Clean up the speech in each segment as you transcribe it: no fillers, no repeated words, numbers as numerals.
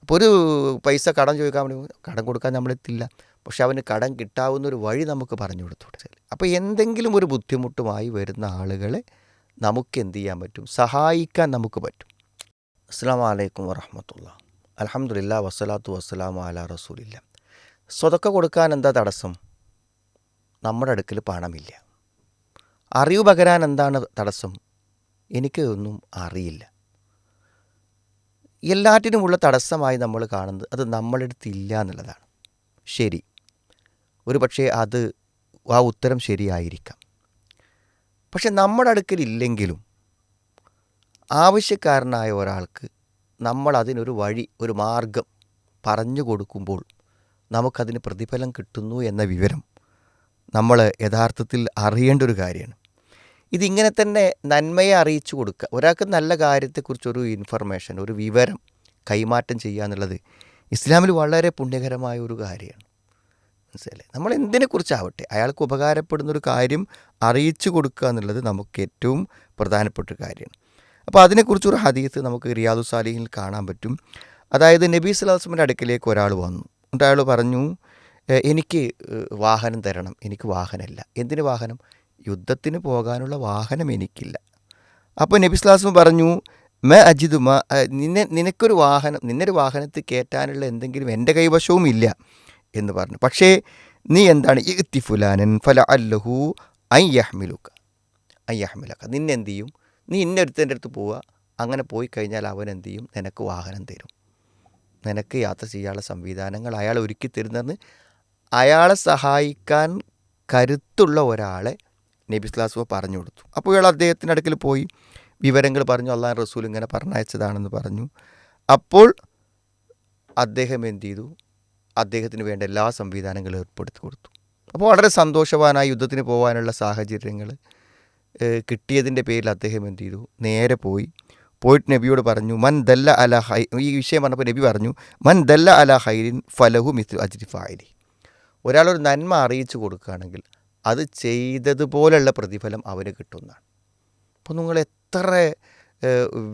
അപ്പോൾ ഒരു പൈസ കടം ചോദിക്കാൻ വേണ്ടി കടം കൊടുക്കാൻ നമ്മളെത്തില്ല, പക്ഷെ അവന് കടം കിട്ടാവുന്നൊരു വഴി നമുക്ക് പറഞ്ഞു കൊടുത്തു. അപ്പോൾ എന്തെങ്കിലും ഒരു ബുദ്ധിമുട്ടുമായി വരുന്ന ആളുകളെ നമുക്ക് എന്ത് ചെയ്യാൻ പറ്റും? സഹായിക്കാൻ നമുക്ക് പറ്റും. അസ്സലാമു അലൈക്കും വറഹ്മത്തുള്ളാഹി. അൽഹംദുലില്ലാ വസ്സലാത്തു വസ്സലാമു അലാ റസൂലില്ലാ. സ്വതക്ക കൊടുക്കാൻ എന്താ തടസ്സം? നമ്മുടെ അടുക്കൽ പണമില്ല. അറിവ് പകരാൻ എന്താണ് തടസ്സം? എനിക്ക് ഒന്നും അറിയില്ല. എല്ലാറ്റിനുമുള്ള തടസ്സമായി നമ്മൾ കാണുന്നത് അത് നമ്മുടെ അടുത്തില്ല എന്നുള്ളതാണ്. ശരി, ഒരു പക്ഷേ ആ ഉത്തരം ശരിയായിരിക്കാം. പക്ഷെ നമ്മുടെ അടുക്കലില്ലെങ്കിലും ആവശ്യക്കാരനായ ഒരാൾക്ക് നമ്മൾ അതിനൊരു വഴി, ഒരു മാർഗം പറഞ്ഞു കൊടുക്കുമ്പോൾ നമുക്കതിന് പ്രതിഫലം കിട്ടുന്നു എന്ന വിവരം നമ്മൾ യഥാർത്ഥത്തിൽ അറിയേണ്ട ഒരു കാര്യമാണ്. ഇതിങ്ങനെ തന്നെ നന്മയെ അറിയിച്ചു കൊടുക്കുക. ഒരാൾക്ക് നല്ല കാര്യത്തെക്കുറിച്ചൊരു ഇൻഫർമേഷൻ, ഒരു വിവരം കൈമാറ്റം ചെയ്യുക എന്നുള്ളത് ഇസ്ലാമിൽ വളരെ പുണ്യകരമായ ഒരു കാര്യമാണ്. മനസ്സിലല്ലേ? നമ്മൾ എന്തിനെക്കുറിച്ചാവട്ടെ അയാൾക്ക് ഉപകാരപ്പെടുന്നൊരു കാര്യം അറിയിച്ചു കൊടുക്കുക എന്നുള്ളത് നമുക്ക് ഏറ്റവും പ്രധാനപ്പെട്ട ഒരു കാര്യമാണ്. അപ്പോൾ അതിനെക്കുറിച്ചൊരു ഹദീസ് നമുക്ക് റിയാദു സാലിഹിൽ കാണാൻ പറ്റും. അതായത് നബി സ്വല്ലല്ലാഹു അലൈഹി വസല്ലമയുടെ അടുക്കിലേക്ക് ഒരാൾ വന്നു. എന്നിട്ട് അയാൾ പറഞ്ഞു, എനിക്ക് വാഹനം തരണം. എനിക്ക് വാഹനമില്ല. എന്തിന് വാഹനം? യുദ്ധത്തിന് പോകാനുള്ള വാഹനം എനിക്കില്ല. അപ്പോൾ നബി സ്വല്ലല്ലാഹു അലൈഹി വസല്ലം പറഞ്ഞു, അജിദുമ, നിനക്കൊരു വാഹനം, നിന്നൊരു വാഹനത്തിൽ കയറ്റാനുള്ള എന്തെങ്കിലും എൻ്റെ കൈവശവും ഇല്ല എന്ന് പറഞ്ഞു. പക്ഷേ നീ എന്താണ്, ഇഅ്തി ഫുലാനൻ ഫല അല്ലഹു അയ്യഹ്മിലുക, നിന്നെന്ത് ചെയ്യും? നീ ഇന്നൊരുത്തൻ്റെ അടുത്ത് പോവുക. അങ്ങനെ പോയി കഴിഞ്ഞാൽ അവൻ എന്ത് ചെയ്യും? നിനക്ക് വാഹനം തരും. നിനക്ക് യാത്ര ചെയ്യാനുള്ള സംവിധാനങ്ങൾ അയാൾ ഒരുക്കി തരുന്നെന്ന് അയാളെ സഹായിക്കാൻ കരുത്തുള്ള ഒരാളെ നബി സ്വല്ലല്ലാഹു അലൈഹി വസല്ലം പറഞ്ഞു കൊടുത്തു. അപ്പോൾ ഇയാൾ അദ്ദേഹത്തിൻ്റെ അടുക്കൽ പോയി വിവരങ്ങൾ പറഞ്ഞു. അല്ലാഹു റസൂൽ ഇങ്ങനെ പറഞ്ഞയച്ചതാണെന്ന് പറഞ്ഞു. അപ്പോൾ അദ്ദേഹം എന്ത് ചെയ്തു? അദ്ദേഹത്തിന് വേണ്ട എല്ലാ സംവിധാനങ്ങളും ഏർപ്പെടുത്തി കൊടുത്തു. അപ്പോൾ വളരെ സന്തോഷവാനായി യുദ്ധത്തിന് പോകാനുള്ള സാഹചര്യങ്ങൾ കിട്ടിയതിൻ്റെ പേരിൽ അദ്ദേഹം എന്ത് ചെയ്തു? നേരെ പോയിട്ട് നബിയോട് പറഞ്ഞു, മൻ ദല്ല അല ഹൈ, ഈ വിഷയം പറഞ്ഞപ്പോൾ നബി പറഞ്ഞു, മൻ ദല്ല അല ഹൈരിൻ ഫലഹു മിസ്ലു അജ്രി ഫാഇലി. ഒരാളൊരു നന്മ അറിയിച്ചു കൊടുക്കുകയാണെങ്കിൽ അത് ചെയ്തതുപോലുള്ള പ്രതിഫലം അവന് കിട്ടുന്നതാണ്. അപ്പോൾ നിങ്ങൾ എത്ര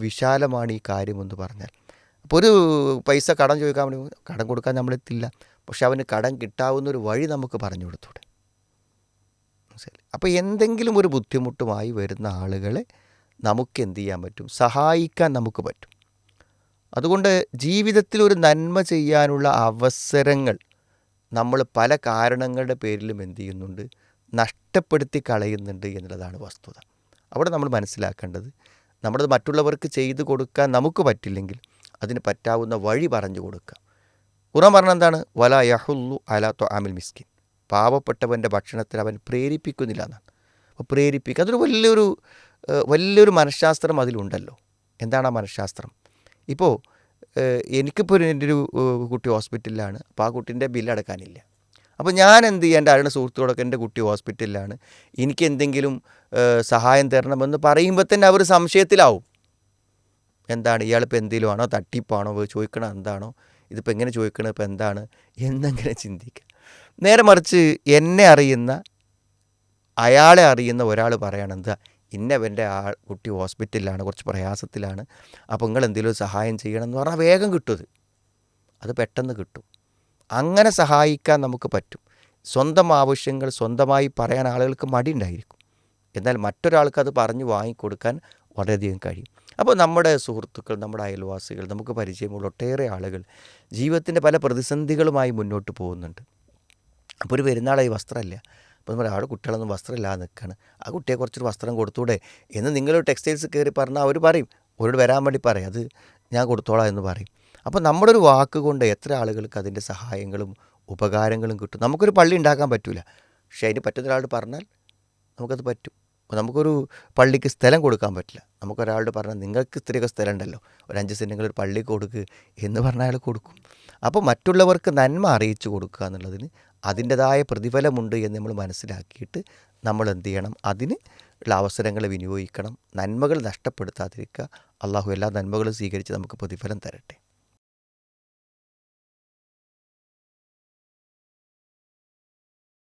വിശാലമാണ് ഈ കാര്യമെന്ന് പറഞ്ഞാൽ. അപ്പോൾ ഒരു പൈസ കടം ചോദിക്കാൻ വേണ്ടി കടം കൊടുക്കാൻ നമ്മളെത്തില്ല, പക്ഷെ അവന് കടം കിട്ടാവുന്നൊരു വഴി നമുക്ക് പറഞ്ഞു കൊടുത്തൂടെ? മനസ്സിലായി? അപ്പോൾ എന്തെങ്കിലും ഒരു ബുദ്ധിമുട്ടുമായി വരുന്ന ആളുകളെ നമുക്ക് എന്ത് ചെയ്യാൻ പറ്റും? സഹായിക്കാൻ നമുക്ക് പറ്റും. അതുകൊണ്ട് ജീവിതത്തിൽ ഒരു നന്മ ചെയ്യാനുള്ള അവസരങ്ങൾ നമ്മൾ പല കാരണങ്ങളുടെ പേരിലും എന്ത് ചെയ്യുന്നുണ്ട്? നഷ്ടപ്പെടുത്തി കളയുന്നുണ്ട് എന്നുള്ളതാണ് വസ്തുത. അവിടെ നമ്മൾ മനസ്സിലാക്കേണ്ടത്, നമ്മളത് മറ്റുള്ളവർക്ക് ചെയ്തു കൊടുക്കാൻ നമുക്ക് പറ്റില്ലെങ്കിൽ അതിന് പറ്റാവുന്ന വഴി പറഞ്ഞു കൊടുക്കുക. ഖുർആൻ പറഞ്ഞ എന്താണ്? വലാ യഹുല്ലു അലാ ത്വആമിൽ മിസ്കിൻ, പാവപ്പെട്ടവൻ്റെ ഭക്ഷണത്തിൽ അവൻ പ്രേരിപ്പിക്കുന്നില്ല എന്നാണ്. അപ്പോൾ പ്രേരിപ്പിക്കുക, അതൊരു വലിയൊരു മനഃശാസ്ത്രം അതിലുണ്ടല്ലോ. എന്താണ് ആ മനഃശാസ്ത്രം? ഇപ്പോൾ എനിക്കിപ്പോൾ എൻ്റെ ഒരു കുട്ടി ഹോസ്പിറ്റലിലാണ്. അപ്പോൾ ആ കുട്ടീൻ്റെ ബില്ലടക്കാനില്ല. അപ്പോൾ ഞാൻ എന്ത് ചെയ്യുക? എൻ്റെ അരുണ സുഹൃത്തുക്കളൊക്കെ എൻ്റെ കുട്ടി ഹോസ്പിറ്റലിലാണ്, എനിക്ക് എന്തെങ്കിലും സഹായം തരണമെന്ന് പറയുമ്പോൾ തന്നെ അവർ സംശയത്തിലാവും. എന്താണ്, ഇയാളിപ്പോൾ എന്തെങ്കിലും ആണോ, തട്ടിപ്പാണോ, ചോദിക്കണത് എന്താണോ, ഇതിപ്പോൾ എങ്ങനെ ചോദിക്കണത്, ഇപ്പോൾ എന്താണ് എന്നെങ്ങനെ ചിന്തിക്കുക. നേരെ മറിച്ച് എന്നെ അറിയുന്ന, അയാളെ അറിയുന്ന ഒരാൾ പറയണം, എന്താ ഇന്നവൻ്റെ കുട്ടി ഹോസ്പിറ്റലിലാണ്, കുറച്ച് പ്രയാസത്തിലാണ്, അപ്പോൾ നിങ്ങൾ എന്തെങ്കിലും സഹായം ചെയ്യണം എന്ന് പറഞ്ഞാൽ വേഗം കിട്ടും. അത് പെട്ടെന്ന് കിട്ടും. അങ്ങനെ സഹായിക്കാൻ നമുക്ക് പറ്റും. സ്വന്തം ആവശ്യങ്ങൾ സ്വന്തമായി പറയാൻ ആളുകൾക്ക് മടിയുണ്ടായിരിക്കും. എന്നാൽ മറ്റൊരാൾക്ക് അത് പറഞ്ഞു വാങ്ങിക്കൊടുക്കാൻ വളരെയധികം കഴിയും. അപ്പോൾ നമ്മുടെ സുഹൃത്തുക്കൾ, നമ്മുടെ അയൽവാസികൾ, നമുക്ക് പരിചയമുള്ള ഒട്ടേറെ ആളുകൾ ജീവിതത്തിൻ്റെ പല പ്രതിസന്ധികളുമായി മുന്നോട്ട് പോകുന്നുണ്ട്. അപ്പോൾ ഒരു പെരുന്നാളായി വസ്ത്രമില്ല. അപ്പോൾ നമ്മൾ അവിടെ കുട്ടികളൊന്നും വസ്ത്രമില്ലാതെ നിൽക്കുകയാണ്, ആ കുട്ടിയെ കുറച്ചൊരു വസ്ത്രം കൊടുത്തൂടെ എന്ന് നിങ്ങളൊരു ടെക്സ്റ്റൈൽസ് കയറി പറഞ്ഞാൽ അവർ പറയും, അവരോട് വരാൻ വേണ്ടി പറയും, അത് ഞാൻ കൊടുത്തോളാം എന്ന് പറയും. അപ്പോൾ നമ്മുടെ ഒരു വാക്ക് കൊണ്ട് എത്ര ആളുകൾക്ക് അതിൻ്റെ സഹായങ്ങളും ഉപകാരങ്ങളും കിട്ടും. നമുക്കൊരു പള്ളി ഉണ്ടാക്കാൻ പറ്റില്ല, പക്ഷേ അതിന് പറ്റുന്ന ഒരാളോട് പറഞ്ഞാൽ നമുക്കത് പറ്റും. അപ്പോൾ നമുക്കൊരു പള്ളിക്ക് സ്ഥലം കൊടുക്കാൻ പറ്റില്ല, നമുക്കൊരാളോട് പറഞ്ഞാൽ നിങ്ങൾക്ക് ഇത്രയൊക്കെ സ്ഥലം ഉണ്ടല്ലോ, ഒരു 5 സെൻറ്റ് ഒരു പള്ളി കൊടുക്കുക എന്ന് പറഞ്ഞാൽ അയാൾ കൊടുക്കും. അപ്പോൾ മറ്റുള്ളവർക്ക് നന്മ അറിയിച്ചു കൊടുക്കുക എന്നുള്ളതിന് അതിൻ്റെതായ പ്രതിഫലമുണ്ട് എന്ന് നമ്മൾ മനസ്സിലാക്കിയിട്ട് നമ്മൾ എന്ത് ചെയ്യണം? അതിന് ഉള്ള അവസരങ്ങൾ വിനിയോഗിക്കണം. നന്മകൾ നഷ്ടപ്പെടുത്താതിരിക്കുക. അള്ളാഹു എല്ലാ നന്മകളും സ്വീകരിച്ച് നമുക്ക് പ്രതിഫലം തരട്ടെ.